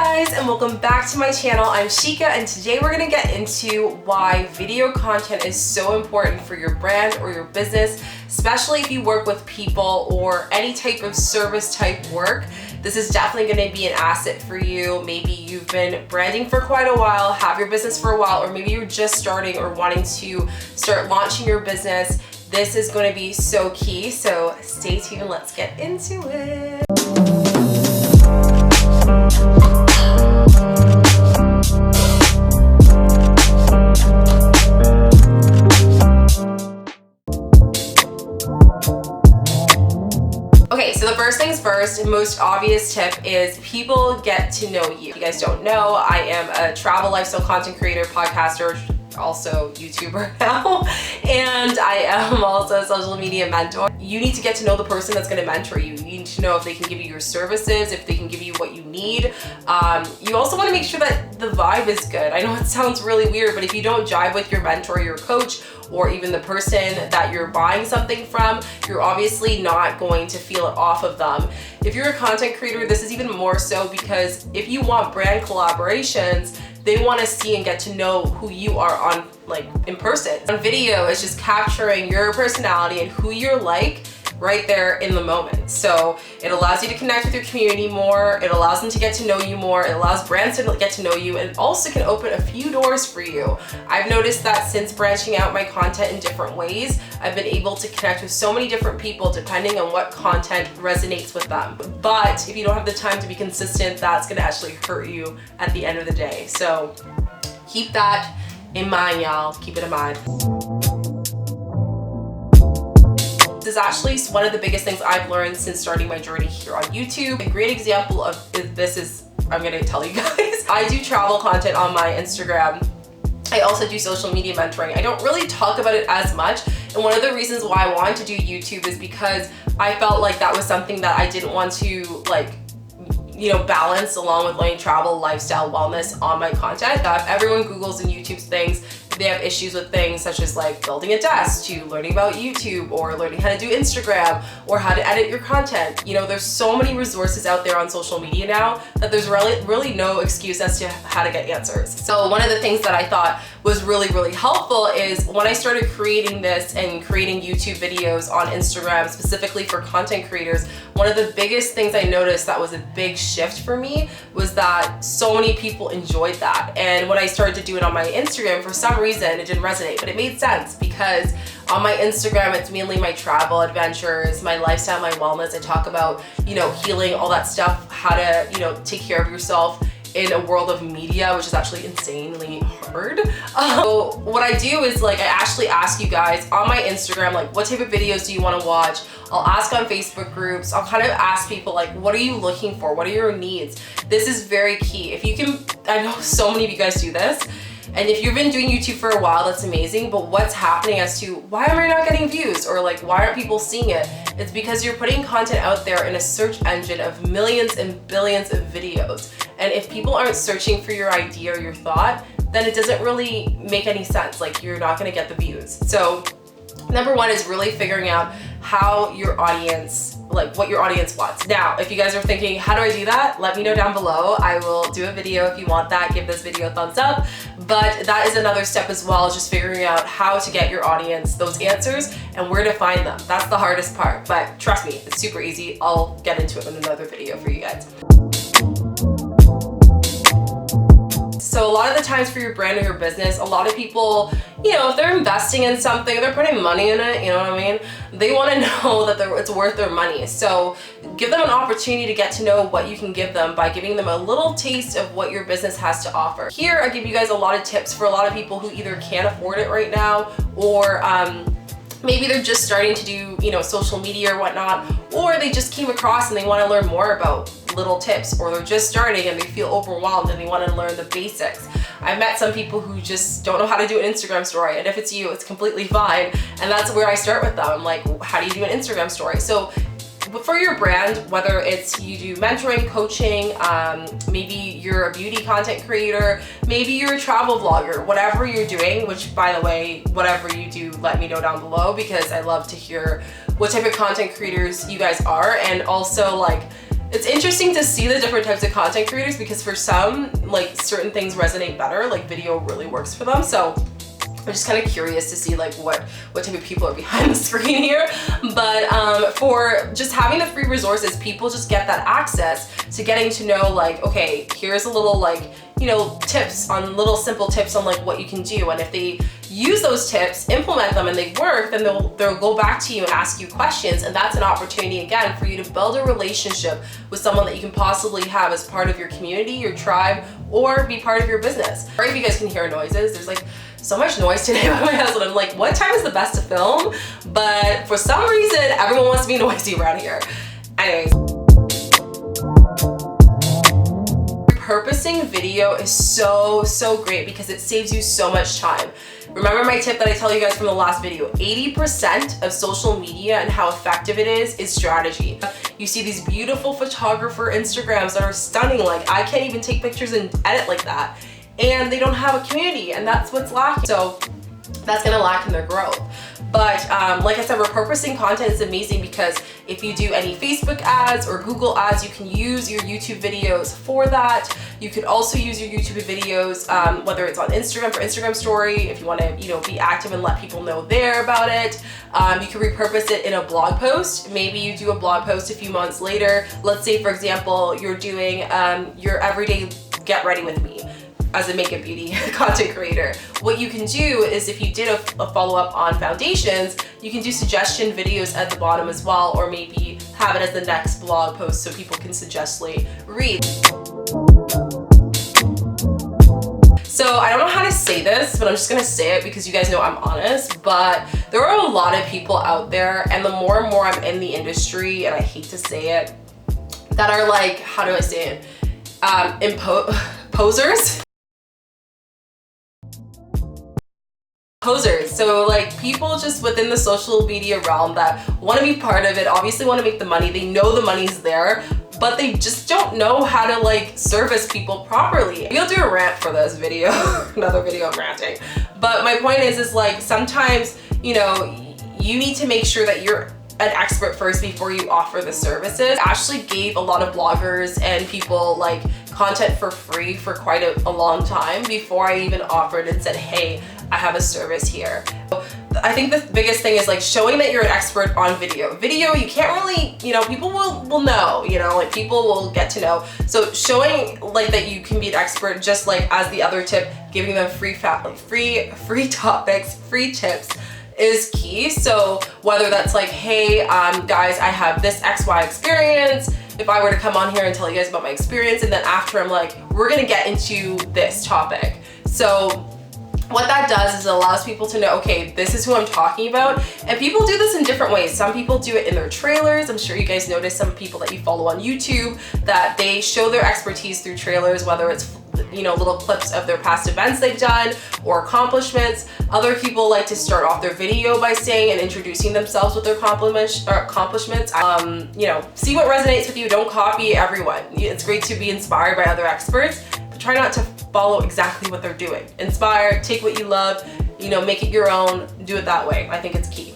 guys, and welcome back to my channel. I'm Shika, and today we're gonna get into why video content is so important for your brand or your business, especially if you work with people or any type of service type work. This is definitely gonna be an asset for you. Maybe you've been branding for quite a while, have your business for a while, or maybe you're just starting or wanting to start launching your business. This is gonna be so key, so stay tuned, let's get into it. Okay, so the first things first, most obvious tip is people get to know you. If you guys don't know, I am a travel lifestyle content creator, podcaster, also YouTuber now, and I am also a social media mentor. You need to get to know the person that's going to mentor you. You need to know if they can give you your services, if they can give you what you need. You also want to make sure that the vibe is good. I know it sounds really weird, but if you don't jive with your mentor, your coach, or even the person that you're buying something from, you're obviously not going to feel it off of them. If you're a content creator, this is even more so, because if you want brand collaborations, they want to see and get to know who you are on, like, in person. On video, it's just capturing your personality and who you're like right there in the moment. So it allows you to connect with your community more, it allows them to get to know you more, it allows brands to get to know you, and it also can open a few doors for you. I've noticed that since branching out my content in different ways, I've been able to connect with so many different people depending on what content resonates with them. But if you don't have the time to be consistent, that's gonna actually hurt you at the end of the day. So keep that in mind, y'all. Keep it in mind. This is actually one of the biggest things I've learned since starting my journey here on YouTube. A great example of this is, I'm gonna tell you guys, I do travel content on my Instagram. I also do social media mentoring. I don't really talk about it as much, and one of the reasons why I wanted to do YouTube is because I felt like that was something that I didn't want to, like, you know, balance along with my travel, lifestyle, wellness on my content. Everyone Googles and YouTube's things. They have issues with things such as like building a desk, to learning about YouTube, or learning how to do Instagram, or how to edit your content. You know, there's so many resources out there on social media now that there's really no excuse as to how to get answers. So one of the things that I thought was really helpful is when I started creating this and creating YouTube videos on Instagram specifically for content creators, one of the biggest things I noticed that was a big shift for me was that so many people enjoyed that. And when I started to do it on my Instagram, for some reason it didn't resonate, but it made sense because on my Instagram, it's mainly my travel adventures, my lifestyle, my wellness. I talk about, you know, healing, all that stuff, how to, you know, take care of yourself in a world of media, which is actually insanely hard. So what I do is, like, I actually ask you guys on my Instagram, like, what type of videos do you want to watch? I'll ask on Facebook groups. I'll kind of ask people, like, what are you looking for? What are your needs? This is very key. If you can, I know so many of you guys do this, and if you've been doing YouTube for a while, that's amazing, but what's happening as to why am I not getting views, or like, why aren't people seeing it? It's because you're putting content out there in a search engine of millions and billions of videos. And if people aren't searching for your idea or your thought, then it doesn't really make any sense. Like, you're not gonna get the views. So number one is really figuring out how your audience, like what your audience wants. Now, if you guys are thinking, how do I do that? Let me know down below. I will do a video if you want that. Give this video a thumbs up. But that is another step as well, just figuring out how to get your audience those answers and where to find them. That's the hardest part, but trust me, it's super easy. I'll get into it in another video for you guys. So a lot of the times for your brand or your business, a lot of people, you know, if they're investing in something, they're putting money in it, you know what I mean? They want to know that it's worth their money. So give them an opportunity to get to know what you can give them by giving them a little taste of what your business has to offer. Here, I give you guys a lot of tips for a lot of people who either can't afford it right now, or maybe they're just starting to do, you know, social media or whatnot, or they just came across and they want to learn more about little tips, or they're just starting and they feel overwhelmed and they want to learn the basics. I've met some people who just don't know how to do an Instagram story, and if it's you, it's completely fine. And that's where I start with them. I'm like, how do you do an Instagram story? So for your brand, whether it's you do mentoring, coaching, maybe you're a beauty content creator, maybe you're a travel vlogger, whatever you're doing, which, by the way, whatever you do, let me know down below, because I love to hear what type of content creators you guys are. And also, like, it's interesting to see the different types of content creators, because for some, like certain things resonate better, like video really works for them. So I'm just kind of curious to see like what type of people are behind the screen here. But for just having the free resources, people just get that access to getting to know like, okay, here's a little like, you know, little simple tips on like what you can do. And if they use those tips, implement them, and they work, then they'll go back to you and ask you questions. And that's an opportunity again for you to build a relationship with someone that you can possibly have as part of your community, your tribe, or be part of your business. Sorry if you guys can hear noises. There's like so much noise today by my husband. I'm like, what time is the best to film? But for some reason, everyone wants to be noisy around here. Anyways. Repurposing video is so great because it saves you so much time. Remember my tip that I tell you guys from the last video, 80% of social media and how effective it is strategy. You see these beautiful photographer Instagrams that are stunning, like I can't even take pictures and edit like that. And they don't have a community, and that's what's lacking. So that's gonna lack in their growth. But like I said, repurposing content is amazing because if you do any Facebook ads or Google ads, you can use your YouTube videos for that. You could also use your YouTube videos, whether it's on Instagram for Instagram story, if you want to, you know, be active and let people know there about it. You can repurpose it in a blog post. Maybe you do a blog post a few months later. Let's say, for example, you're doing your everyday get ready with me as a makeup beauty content creator. What you can do is if you did a follow-up on foundations, you can do suggestion videos at the bottom as well, or maybe have it as the next blog post so people can suggestly read. So I don't know how to say this, but I'm just gonna say it because you guys know I'm honest, but there are a lot of people out there, and the more and more I'm in the industry, and I hate to say it, that are like, how do I say it? Posers. Posers. So like people just within the social media realm that want to be part of it, obviously want to make the money. They know the money's there, but they just don't know how to like service people properly. Maybe I'll do a rant for this video, another video of ranting. But my point is like sometimes, you know, you need to make sure that you're an expert first before you offer the services. I actually gave a lot of bloggers and people like content for free for quite a long time before I even offered and said, hey, I have a service here. I think the biggest thing is like showing that you're an expert on video. Video, you can't really, you know, people will know, you know, like people will get to know. So showing like that you can be an expert, just like as the other tip, giving them free topics, free tips is key. So whether that's like, hey, guys, I have this XY experience. If I were to come on here and tell you guys about my experience, and then after I'm like, we're gonna get into this topic. So what that does is it allows people to know, okay, this is who I'm talking about. And people do this in different ways. Some people do it in their trailers. I'm sure you guys notice some people that you follow on YouTube that they show their expertise through trailers, whether it's, you know, little clips of their past events they've done or accomplishments. Other people like to start off their video by saying and introducing themselves with their accomplishments. You know, see what resonates with you. Don't copy everyone. It's great to be inspired by other experts, but try not to follow exactly what they're doing. Inspire, take what you love, you know, make it your own, do it that way. I think it's key.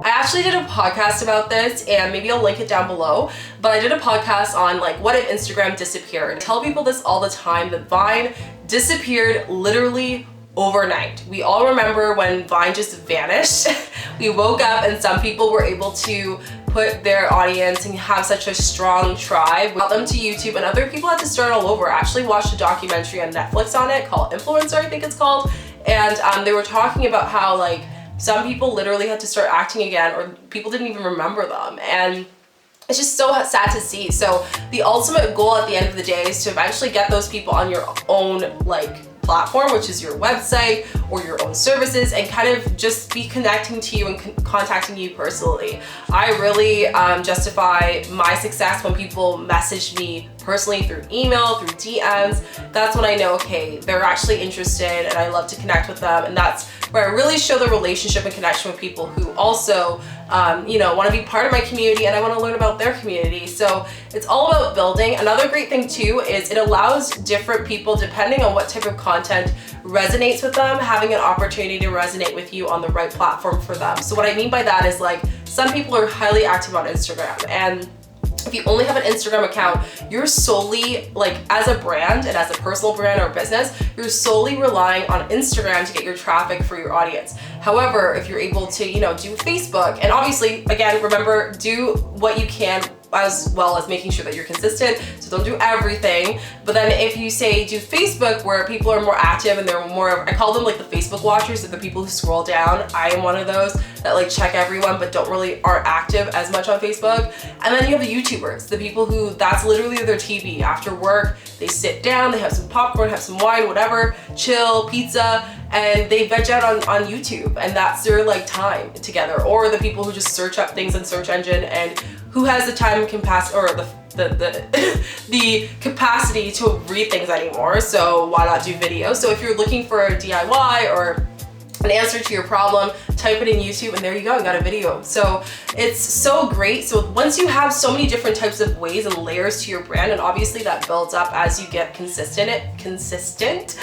I actually did a podcast about this, and maybe I'll link it down below, but I did a podcast on like, what if Instagram disappeared? I tell people this all the time, that Vine disappeared literally overnight. We all remember when Vine just vanished. We woke up and some people were able to put their audience and have such a strong tribe, brought them to YouTube, and other people had to start all over. I actually watched a documentary on Netflix on it called Influencer, I think it's called. And they were talking about how like some people literally had to start acting again, or people didn't even remember them. And it's just so sad to see. So the ultimate goal at the end of the day is to eventually get those people on your own like platform, which is your website or your own services, and kind of just be connecting to you and contacting you personally. I really justify my success when people message me personally through email, through DMs. That's when I know, okay, they're actually interested and I love to connect with them. And that's where I really show the relationship and connection with people who also, you know, want to be part of my community, and I want to learn about their community. So It's all about building. Another great thing too is it allows different people, depending on what type of content resonates with them, having an opportunity to resonate with you on the right platform for them. So what I mean by that is like, some people are highly active on Instagram, and if you only have an Instagram account, you're solely, like, as a brand and as a personal brand or business, you're solely relying on Instagram to get your traffic for your audience. However, if you're able to, you know, do Facebook, and obviously, again, remember, do what you can as well as making sure that you're consistent, so don't do everything. But then if you say do Facebook, where people are more active and they're more, I call them like the Facebook watchers, they're the people who scroll down. I am one of those that like check everyone but aren't active as much on Facebook. And then you have the YouTubers, the people who, that's literally their TV. After work, they sit down, they have some popcorn, have some wine, whatever, chill, pizza, and they veg out on YouTube, and that's their like time together. Or the people who just search up things in search engine, and who has the time and capacity, or the capacity to read things anymore, so why not do video? So if you're looking for a DIY or an answer to your problem, type it in YouTube and there you go, you got a video. So it's so great. So once you have so many different types of ways and layers to your brand, and obviously that builds up as you get consistent,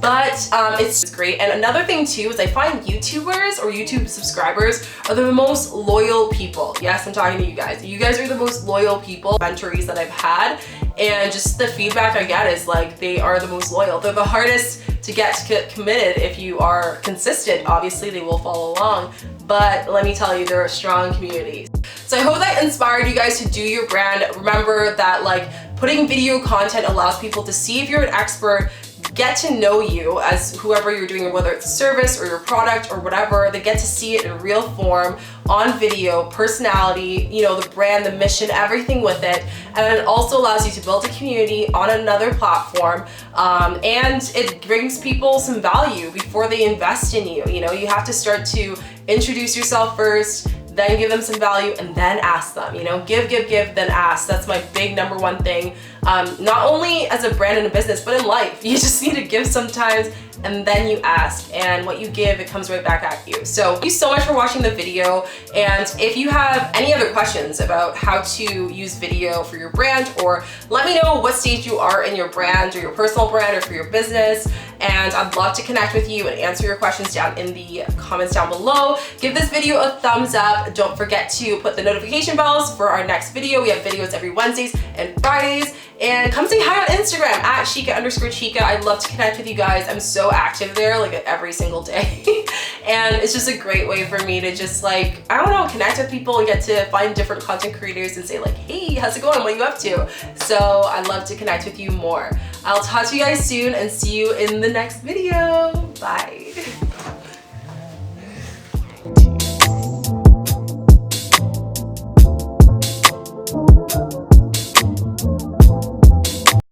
but it's great. And another thing too is I find YouTubers or YouTube subscribers are the most loyal people. Yes, I'm talking to you guys. You guys are the most loyal people, mentorees that I've had, and just the feedback I get is like, they are the most loyal. They're the hardest to get committed. If you are consistent, obviously they will follow along, but let me tell you, they're a strong community. So I hope that inspired you guys to do your brand. Remember that like putting video content allows people to see if you're an expert, get to know you as whoever you're doing, whether it's a service or your product or whatever. They get to see it in real form on video, personality, you know, the brand, the mission, everything with it. And it also allows you to build a community on another platform, and it brings people some value before they invest in you. You know, you have to start to introduce yourself first, then give them some value, and then ask them, you know, give, then ask. That's my big number one thing. Not only as a brand and a business, but in life. You just need to give sometimes, and then you ask, and what you give, it comes right back at you. So thank you so much for watching the video. And if you have any other questions about how to use video for your brand, or let me know what stage you are in your brand or your personal brand or for your business, and I'd love to connect with you and answer your questions down in the comments down below. Give this video a thumbs up. Don't forget to put the notification bells for our next video. We have videos every Wednesdays and Fridays. And come say hi on Instagram at Chica_Chica. I'd love to connect with you guys. I'm so active there, like every single day. And it's just a great way for me to just like, I don't know, connect with people and get to find different content creators and say like, hey, how's it going? What are you up to? So I'd love to connect with you more. I'll talk to you guys soon and see you in the next video. Bye.